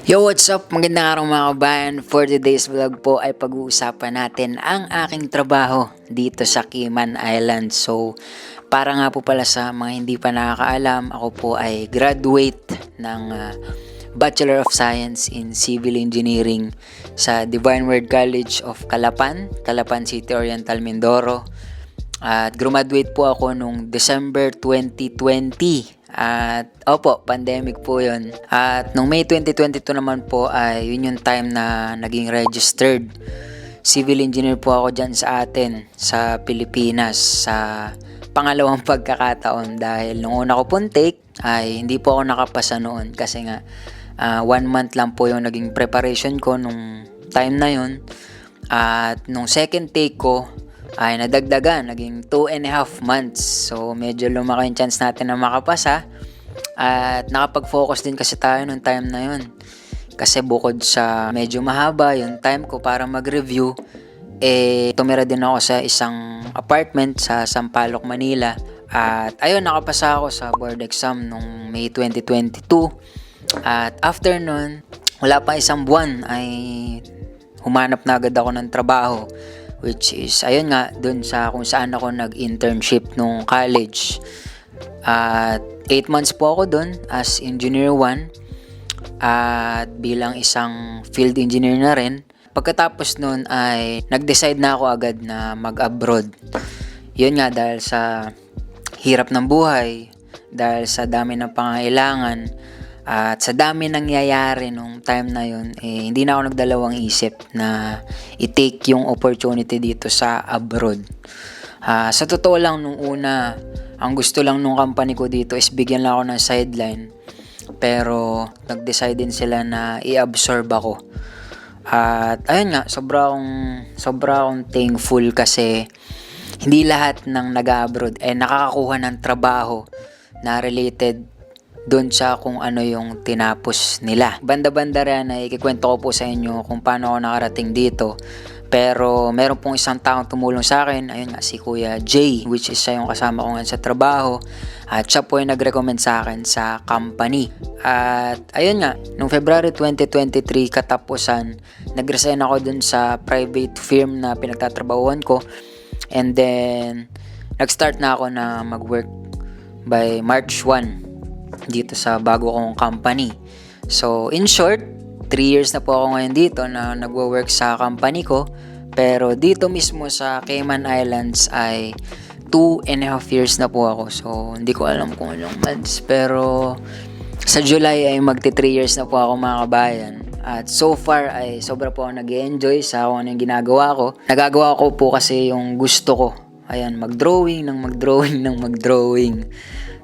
Yo, what's up? Magandang araw mga kabayan. For today's vlog po ay pag-uusapan natin ang aking trabaho dito sa Cayman Islands. So, para nga po pala sa mga hindi pa nakakaalam, ako po ay graduate ng Bachelor of Science in Civil Engineering sa Divine Word College of Calapan, Calapan City Oriental, Mindoro. At graduate po ako nung December 2020. At opo, pandemic po yun. At nung May 2022 naman po ay yun yung time na naging registered civil engineer po ako dyan sa atin, sa Pilipinas, sa pangalawang pagkakataon. Dahil nung una ko pong take ay hindi po ako nakapasa noon kasi nga 1 month lang po yung naging preparation ko nung time na yun. At nung second take ko ay nadagdagan, naging 2.5 months. So, medyo lumaki yung chance natin na makapasa. At nakapag-focus din kasi tayo nung time na yun. Kasi bukod sa medyo mahaba yung time ko para mag-review, tumira din ako sa isang apartment sa Sampaloc, Manila. At ayun, nakapasa ako sa board exam nung May 2022. At after nun, wala pa isang buwan ay humanap na agad ako ng trabaho. Which is, ayun nga, dun sa kung saan ako nag-internship nung college. At 8 months po ako dun as Engineer 1 at bilang isang field engineer na rin. Pagkatapos nun ay nag-decide na ako agad na mag-abroad. Yun nga, dahil sa hirap ng buhay, dahil sa dami ng pangangailangan, at sa dami nangyayari nung time na yun, hindi na ako nagdalawang isip na i-take yung opportunity dito sa abroad. Sa totoo lang, nung una, ang gusto lang nung company ko dito is bigyan lang ako ng sideline. Pero nag-decide din sila na i-absorb ako. At ayun nga, sobra akong thankful kasi hindi lahat ng nag-abroad ay nakakakuha ng trabaho na related doon sa kung ano yung tinapos nila. Banda-banda rin na ikikwento ko po sa inyo kung paano ako nakarating dito. Pero meron pong isang taong tumulong sa akin, ayun nga, si Kuya Jay, which is siya yung kasama ko ngayon sa trabaho. At siya po yung nag-recommend sa akin sa company. At ayun nga, nung February 2023 katapusan, nag-resign ako dun sa private firm na pinagtatrabahuan ko. And then, nag-start na ako na mag-work by March 1 dito sa bago kong company. So, in short, 3 years na po ako ngayon dito na nagwo-work sa company ko. Pero dito mismo sa Cayman Islands ay 2.5 years na po ako. So, hindi ko alam kung anong months. Pero sa July ay magti 3 years na po ako, mga kabayan. At so far ay sobra po ako nag-enjoy sa kung ano yung ginagawa ko. Nagagawa ko po kasi yung gusto ko. Ayan, mag-drawing.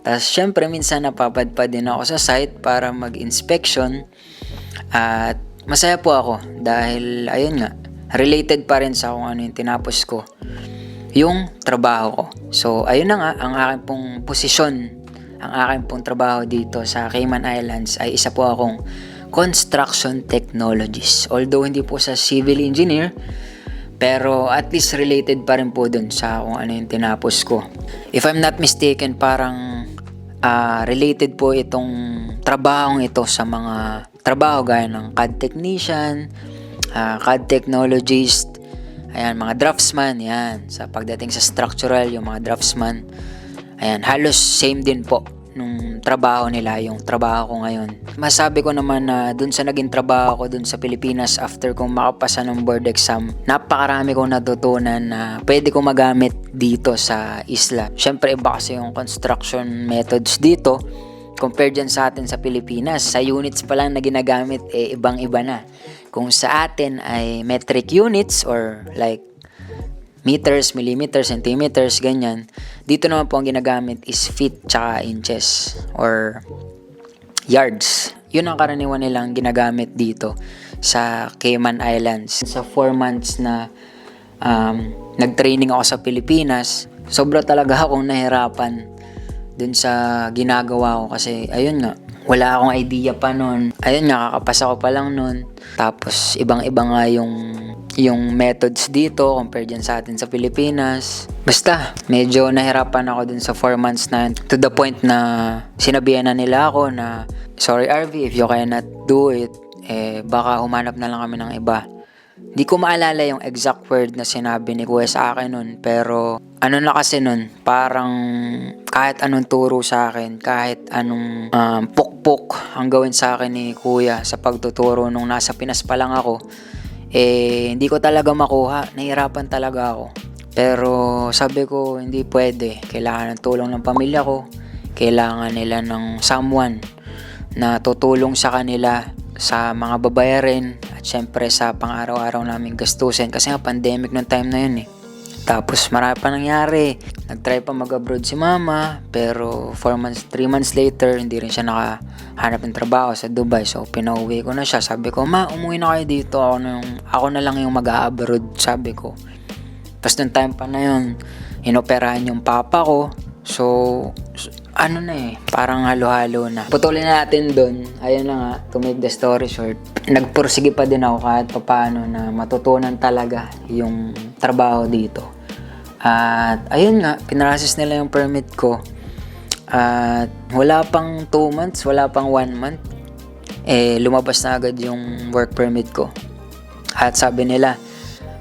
Tapos syempre minsan napapadpad din ako sa site para mag-inspection. At masaya po ako dahil ayun nga, related pa rin sa kung ano yung tinapos ko, yung trabaho ko. So ayun na nga, ang aking pong posisyon, ang aking pong trabaho dito sa Cayman Islands ay isa po akong construction technologist. Although hindi po sa civil engineer, pero at least related pa rin po dun sa kung ano yung tinapos ko. If I'm not mistaken, parang related po itong trabahong ito sa mga trabaho gaya ng CAD technician, CAD technologist, ayan, mga draftsman, yan. Sa pagdating sa structural, yung mga draftsman, ayan, halos same din po nung trabaho nila, yung trabaho ko ngayon. Masabi ko naman na dun sa naging trabaho ko dun sa Pilipinas after kong makapasa ng board exam, napakarami kong natutunan na pwede kong magamit dito sa isla. Syempre iba kasi yung construction methods dito compared dyan sa atin sa Pilipinas. Sa units pa lang na ginagamit, ibang-iba na. Kung sa atin ay metric units or like meters, millimeters, centimeters, ganyan. Dito naman po ang ginagamit is feet tsaka inches or yards. Yun ang karaniwan nilang ginagamit dito sa Cayman Islands. Sa 4 months na nag-training ako sa Pilipinas, sobra talaga akong nahirapan dun sa ginagawa ko kasi ayun nga, wala akong idea pa nun. Ayun nga, kakapasa ko pa lang nun. Tapos ibang-iba nga yung methods dito compared dyan sa atin sa Pilipinas. Basta, medyo nahirapan ako dun sa 4 months na yun. To the point na sinabihan na nila ako na, sorry RV, if you cannot do it, baka humanap na lang kami ng iba. Di ko maalala yung exact word na sinabi ni Kuya sa akin nun, pero ano na kasi nun, parang kahit anong turo sa akin, kahit anong pukpok ang gawin sa akin ni Kuya sa pagtuturo nung nasa Pinas pa lang ako, hindi ko talaga makuha, nahirapan talaga ako. Pero sabi ko, hindi pwede, kailangan ng tulong ng pamilya ko, kailangan nila ng someone na tutulong sa kanila sa mga babayarin at syempre sa pang-araw-araw naming gastusin kasi nga pandemic nung time na yun eh. Tapos marami pa nangyari. Nag-try pa mag-abroad si mama pero 3 months later hindi rin siya nakahanap ng trabaho sa Dubai. So pinauwi ko na siya. Sabi ko, ma, umuwi na kayo dito. Ako na lang yung mag-a-abroad, sabi ko. Tapos nung time pa na yun, inoperahan yung papa ko. So ano na parang halo-halo na. Putulin na natin doon. Ayun na nga, to make the story short. Nagpursige pa din ako kahit paano na matutunan talaga yung trabaho dito. At ayun nga, pinrasis nila yung permit ko. At wala pang 2 months, wala pang 1 month. Lumabas na agad yung work permit ko. At sabi nila,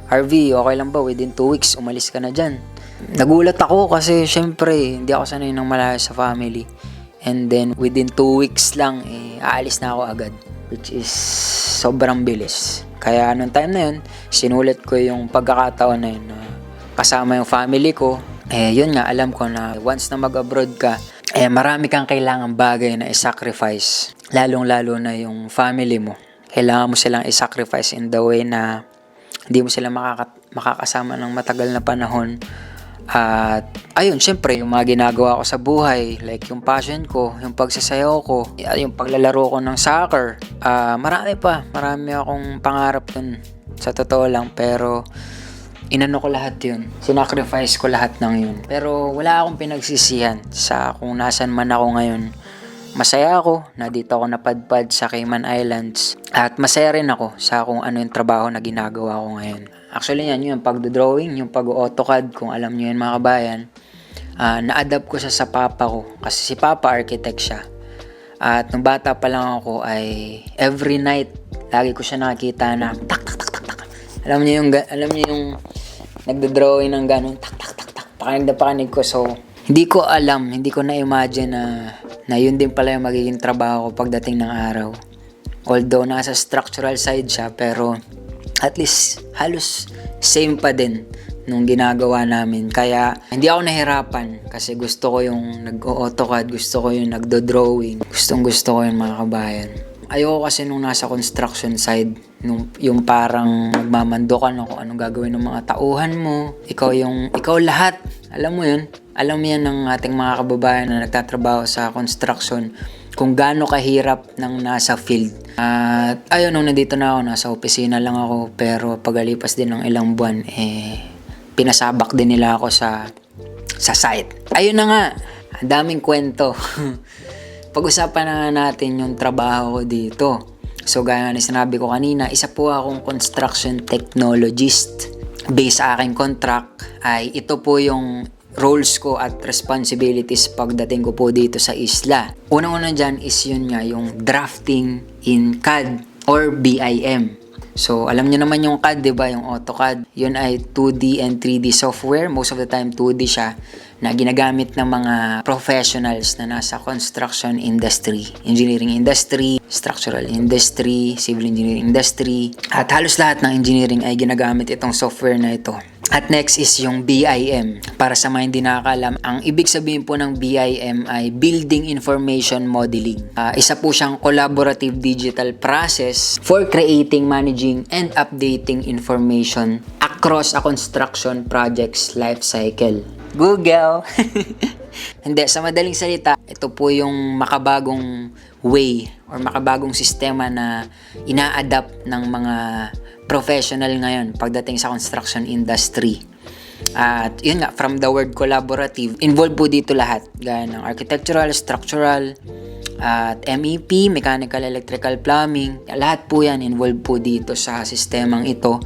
RV, okay lang ba? Within 2 weeks, umalis ka na dyan. Nagulat ako kasi syempre hindi ako sanay ng malayo sa family. And then within 2 weeks lang aalis na ako agad, which is sobrang bilis. Kaya nung time na yun, sinulit ko yung pagkakataon na yun kasama yung family ko. Yun nga, alam ko na once na mag-abroad ka, marami kang kailangang bagay na i-sacrifice. Lalong-lalo na yung family mo. Kailangan mo silang i-sacrifice in the way na hindi mo sila makakasama ng matagal na panahon. At ayun, syempre yung mga ginagawa ko sa buhay, like yung passion ko, yung pagsasayaw ko, yung paglalaro ko ng soccer, marami akong pangarap dun sa totoo lang, pero inano ko lahat yun, sinacrifice ko lahat ng yun. Pero wala akong pinagsisihan sa kung nasan man ako ngayon. Masaya ako na dito ako napadpad sa Cayman Islands at masaya rin ako sa kung ano yung trabaho na ginagawa ko ngayon. Actually yan, yung pagdodrawing, yung pag-AutoCAD, kung alam nyo yun mga kabayan, na-adapt ko siya sa papa ko kasi si papa architect siya. At nung bata pa lang ako ay every night lagi ko siya nakikita na tak tak tak tak tak. Alam niyo yung nagdo-drawing ng ganun tak tak tak tak. Pakinig na pakinig ko. So hindi ko na-imagine na yun din pala yung magiging trabaho ko pagdating ng araw. Although nasa structural side siya, pero at least halos same pa din nung ginagawa namin. Kaya hindi ako nahirapan kasi gusto ko yung nag-AutoCAD, gusto ko yung nagdo-drawing, gusto ko yung mga kabayan. Ayoko kasi nung nasa construction side, yung parang nagmamando ka kung anong gagawin ng mga tauhan mo. Ikaw lahat. Alam mo yun? Alam mo yan ng ating mga kababayan na nagtatrabaho sa construction kung gaano kahirap ng nasa field. At ayun, nung nandito na ako, nasa opisina lang ako, pero pagalipas din ng ilang buwan, pinasabak din nila ako sa site. Ayun na nga, ang daming kwento. Pag-usapan na nga natin yung trabaho ko dito. So gaya na sinabi ko kanina, isa po akong construction technologist. Based sa aking contract ay ito po yung roles ko at responsibilities pagdating ko po dito sa isla. Unang-una dyan is yun nga, yung drafting in CAD or BIM. So, alam niyo naman yung CAD, diba? Yung AutoCAD. Yun ay 2D and 3D software. Most of the time, 2D siya na ginagamit ng mga professionals na nasa construction industry, engineering industry, structural industry, civil engineering industry. At halos lahat ng engineering ay ginagamit itong software na ito. At next is yung BIM. Para sa mga hindi nakakalam, ang ibig sabihin po ng BIM ay Building Information Modeling. Isa po siyang collaborative digital process for creating, managing, and updating information across a construction project's life cycle. Google! Hindi, sa madaling salita, ito po yung makabagong way or makabagong sistema na ina-adapt ng mga professional ngayon pagdating sa construction industry. At yun nga, from the word collaborative, involved po dito lahat. Gaya ng architectural, structural, at MEP, mechanical, electrical, plumbing. Lahat po yan involved po dito sa sistemang ito.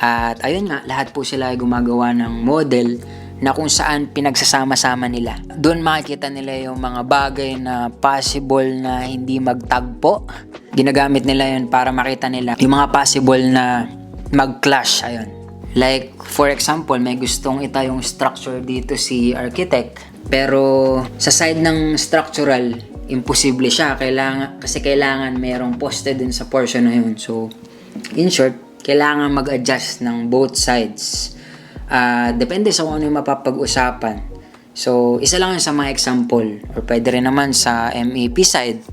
At ayun nga, lahat po sila ay gumagawa ng model na kung saan pinagsasama-sama nila. Doon makikita nila yung mga bagay na possible na hindi magtagpo. Ginagamit nila yun para makita nila yung mga possible na mag-clash. Ayun. Like, for example, may gustong itayong structure dito si architect. Pero sa side ng structural, imposible siya. Kasi kailangan mayroong poste din sa portion na yun. So, in short, kailangan mag-adjust ng both sides. Depende sa kung ano yung mapapag-usapan. So, isa lang yun sa mga example. Or pwede rin naman sa MEP side.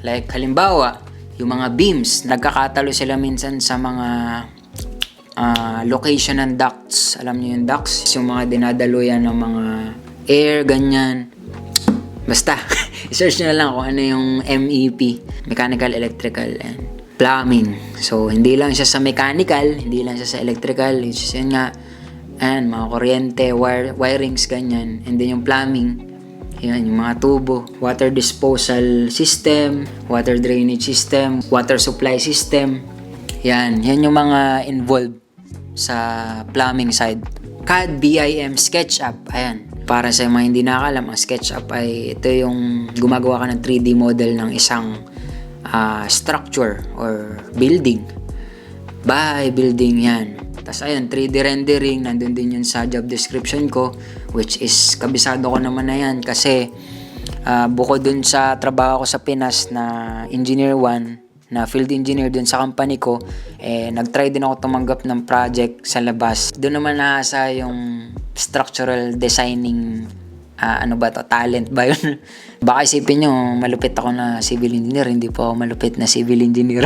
Like, halimbawa, yung mga beams, nagkakatalo sila minsan sa mga location ng ducts. Alam niyo yung ducts? Yung mga dinadaluyan ng mga air, ganyan. Basta, i-search nyo na lang kung ano yung MEP. Mechanical, Electrical, and Plumbing. So, hindi lang siya sa mechanical, hindi lang siya sa electrical. It's just yun nga, and mga kuryente, wirings, ganyan. And then yung plumbing, yan, yung mga tubo, water disposal system, water drainage system, water supply system. Yan yung mga involved sa plumbing side. CAD, BIM, SketchUp, ayan. Para sa mga hindi nakakalam, ang SketchUp ay ito yung gumagawa ka ng 3D model ng isang structure or building. Bahay, building, yan. Tapos ayun, 3D rendering, nandun din yun sa job description ko, which is kabisado ko naman na yan kasi bukod dun sa trabaho ko sa Pinas na Engineer 1, na field engineer dun sa company ko, nag-try din ako tumanggap ng project sa labas. Doon naman nasa yung structural designing, talent ba yun? Baka isipin nyo, malupit ako na civil engineer. Hindi po ako malupit na civil engineer.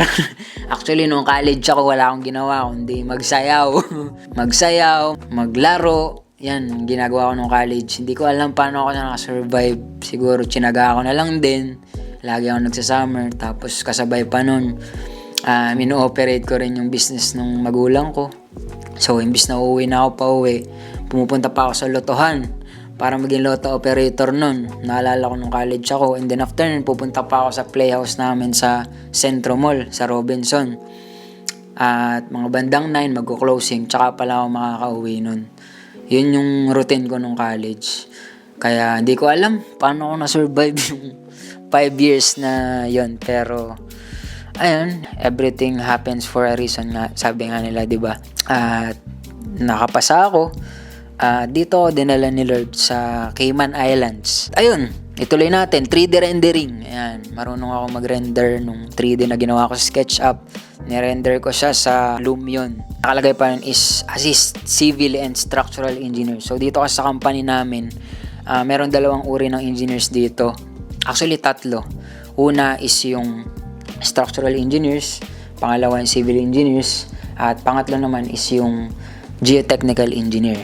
Actually, nung college ako, wala akong ginawa kundi magsayaw. Maglaro. Yan, ginagawa ko nung college. Hindi ko alam paano ako nakasurvive. Siguro, tsinaga ako na lang din. Lagi ako nagsasummer. Tapos, kasabay pa nun, mino-operate ko rin yung business nung magulang ko. So, imbis na uuwi na ako pa uwi, pumupunta pa ako sa lotohan para maging lotto operator nun. Naalala ko nung college ako. And then after nun, pupunta pa ako sa playhouse namin sa Centro Mall, sa Robinson. At mga bandang 9, magko-closing. Tsaka pala ako makakauwi nun. Yun yung routine ko nung college. Kaya hindi ko alam paano ako na-survive yung 5 years na yun. Pero, ayun, everything happens for a reason nga. Sabi nga nila, diba? At nakapasa ako. Dito ako dinala ni Lord sa Cayman Islands. Ayun, ituloy natin, 3D rendering. Ayan, marunong ako mag-render nung 3D na ginawa ko sa SketchUp. Nirender ko siya sa Lumion. Nakalagay pa rin is Assist Civil and Structural Engineer. So dito kasi sa company namin, meron 2 uri ng engineers dito. Actually 3. Una is yung structural engineers, pangalawa yung civil engineers, at pangatlo naman is yung geotechnical engineer.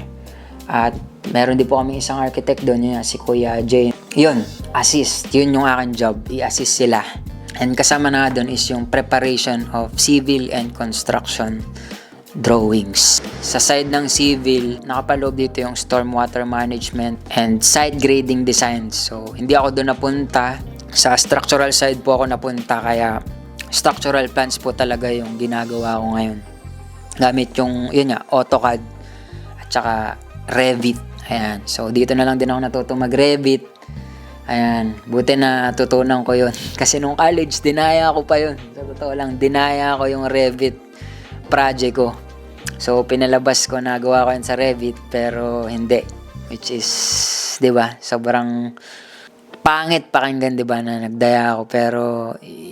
At meron din po kami isang architect doon, yun si Kuya Jay. Yun, assist. Yun yung aking job, i-assist sila. And kasama na doon is yung preparation of civil and construction drawings. Sa side ng civil, nakapaloob dito yung stormwater management and site grading design. So, hindi ako doon napunta. Sa structural side po ako napunta, kaya structural plans po talaga yung ginagawa ko ngayon. Gamit yung, yun nga, AutoCAD at saka Revit. Ayan. So, dito na lang din ako natutong mag-Revit. Ayan. Buti na tutunan ko yun. Kasi nung college, dinaya ko pa yun. Sa totoo lang, dinaya ko yung Revit project ko. So, pinalabas ko, nagawa ko yun sa Revit, pero hindi. Which is, di ba, sobrang pangit pakinggan, di ba, na nagdaya ako. Pero,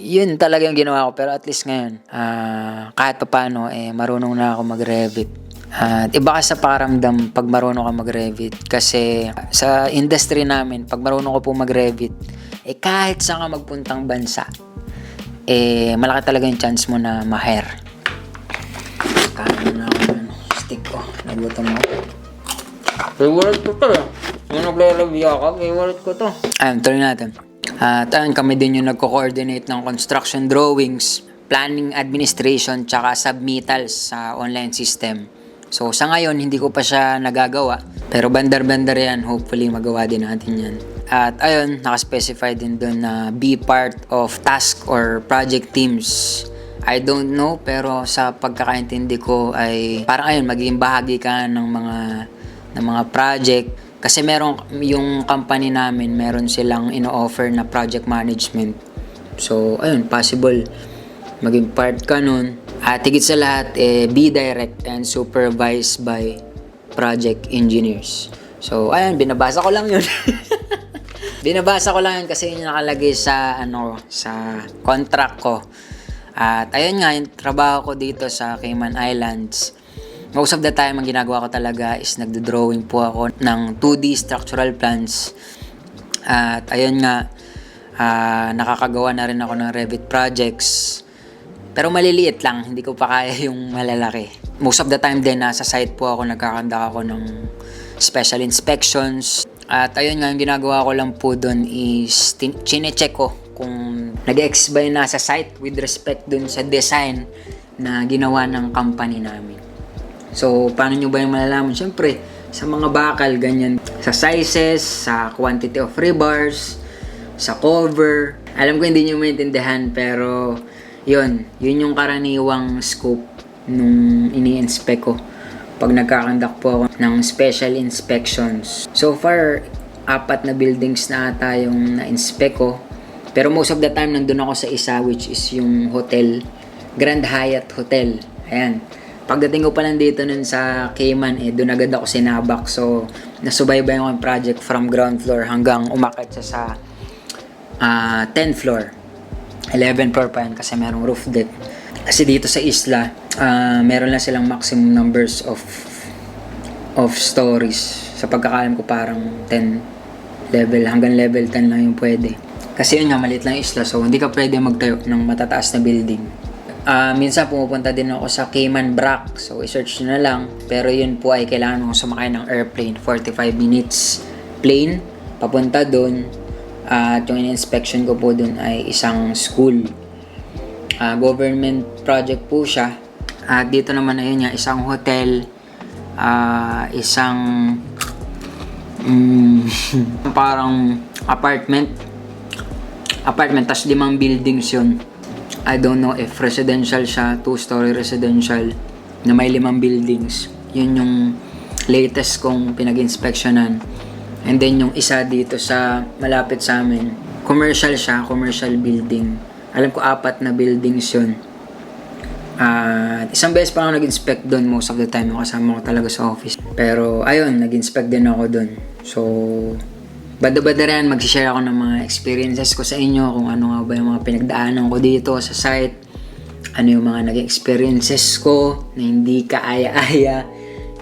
yun talaga yung ginawa ko. Pero at least ngayon, kahit pa paano, marunong na ako mag-Revit. At iba ka sa pakiramdam pag marunong ka mag-Revit. Kasi sa industry namin, pag marunong ka po mag-Revit, kahit saan ka magpuntang bansa, malaki talaga yung chance mo na ma-hire. Kain na ako ng stick ko. Nagutom mo. Favorite ko to. Yung nagre-review ako, favorite ko to. Ayun, tuloy natin. At ayun, kami din yung nagko-coordinate ng construction drawings, planning administration, tsaka submittals sa online system. So, sa ngayon, hindi ko pa siya nagagawa. Pero bandar-bandar yan. Hopefully, magawa din natin yan. At ayun, nakaspecify din doon na be part of task or project teams. I don't know, pero sa pagkakaintindi ko ay parang ayun, magiging bahagi ka ng mga ng mga project. Kasi yung company namin, meron silang ino-offer na project management. So, ayun, possible maging part ka nun. At higit sa lahat, be direct and supervised by project engineers. So, ayun, binabasa ko lang yun. Binabasa ko lang yun kasi yun nakalagay sa, sa contract ko. At ayun nga, yung trabaho ko dito sa Cayman Islands, most of the time, ang ginagawa ko talaga is nagdo-drawing po ako ng 2D structural plans. At ayun nga, nakakagawa na rin ako ng Revit projects. Pero maliliit lang, hindi ko pa kaya yung malalaki. Most of the time din, nasa site po ako, nagkakandak ako ng special inspections. At ayun nga, yung ginagawa ko lang po doon is chine-check ko kung nag-ex ba yung nasa site with respect dun sa design na ginawa ng company namin. So, paano nyo ba yung malalaman? Siyempre, sa mga bakal, ganyan. Sa sizes, sa quantity of rebars, sa cover. Alam ko hindi nyo maintindihan, pero yun yung karaniwang scope nung ini-inspect ko pag nagkakandak po ako ng special inspections. So far, 4 na buildings na ata yung na-inspect ko. Pero most of the time, nandun ako sa isa, which is yung hotel, Grand Hyatt Hotel. Ayan. Pagdating ko pa lang dito nun sa Cayman, doon agad ako sinabak. So, nasubaybayan ko yung project from ground floor hanggang umakyat siya sa 10th floor. 11th floor pa yan kasi merong roof deck. Kasi dito sa isla, meron lang silang maximum numbers of stories. Sa pagkakalam ko parang 10 level, hanggang level 10 lang yung pwede. Kasi yun nga, maliit lang yung isla, so hindi ka pwede magtayo ng matataas na building. Minsan pumupunta din ako sa Cayman Brac, so i-search nyo na lang. Pero yun po ay kailangan mong sumakay ng airplane, 45 minutes plane, papunta dun. At yung in-inspection ko po dun ay isang school. Government project po siya. At dito naman ayun nga, isang hotel, isang parang apartment, tas 5 buildings yun. I don't know if residential siya, 2-story residential na may 5 buildings. Yun yung latest kong pinag-inspectionan. And then yung isa dito sa malapit sa amin, commercial siya, commercial building. Alam ko 4 na buildings yun. Isang beses pa ako nag-inspect doon, most of the time kasama ko talaga sa office. Pero ayun, nag-inspect din ako doon. So, bada-bada rin, mag-share ako ng mga experiences ko sa inyo, kung ano nga ba yung mga pinagdaanan ko dito sa site, ano yung mga naging experiences ko na hindi kaaya-aya,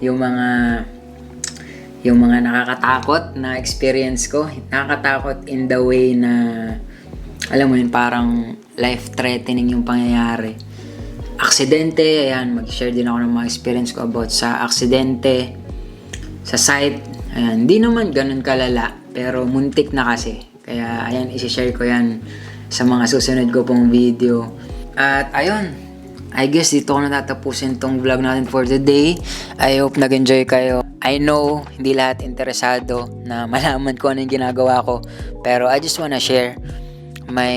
yung mga nakakatakot na experience ko. Nakakatakot in the way na, alam mo yun, parang life-threatening yung pangyayari. Aksidente, ayan, mag-share din ako ng mga experience ko about sa aksidente sa site. Ayan, hindi naman ganun kalala, pero muntik na kasi. Kaya, ayan, isi-share ko yan sa mga susunod ko pong video. At, ayun, I guess dito ko natatapusin tong vlog natin for today. I hope nag-enjoy kayo. I know, hindi lahat interesado na malaman ko ano yung ginagawa ko. Pero, I just wanna share my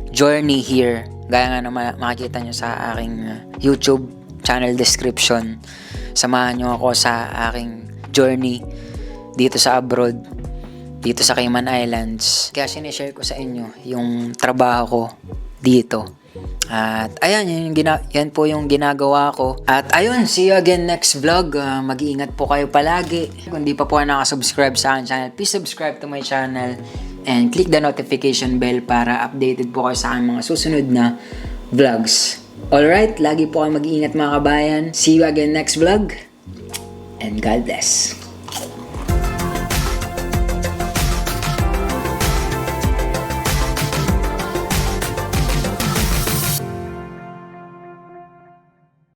journey here. Gaya nga na makikita nyo sa aking YouTube channel description. Samahan nyo ako sa aking journey dito sa abroad, dito sa Cayman Islands. Kaya sinishare ko sa inyo yung trabaho ko dito. At ayan, yan po yung ginagawa ko. At ayun, see you again next vlog. Mag-iingat po kayo palagi. Kung di pa po nakasubscribe sa aking channel, please subscribe to my channel and click the notification bell para updated po kayo sa aking mga susunod na vlogs. Alright, lagi po kayo mag-iingat mga kabayan. See you again next vlog and God bless.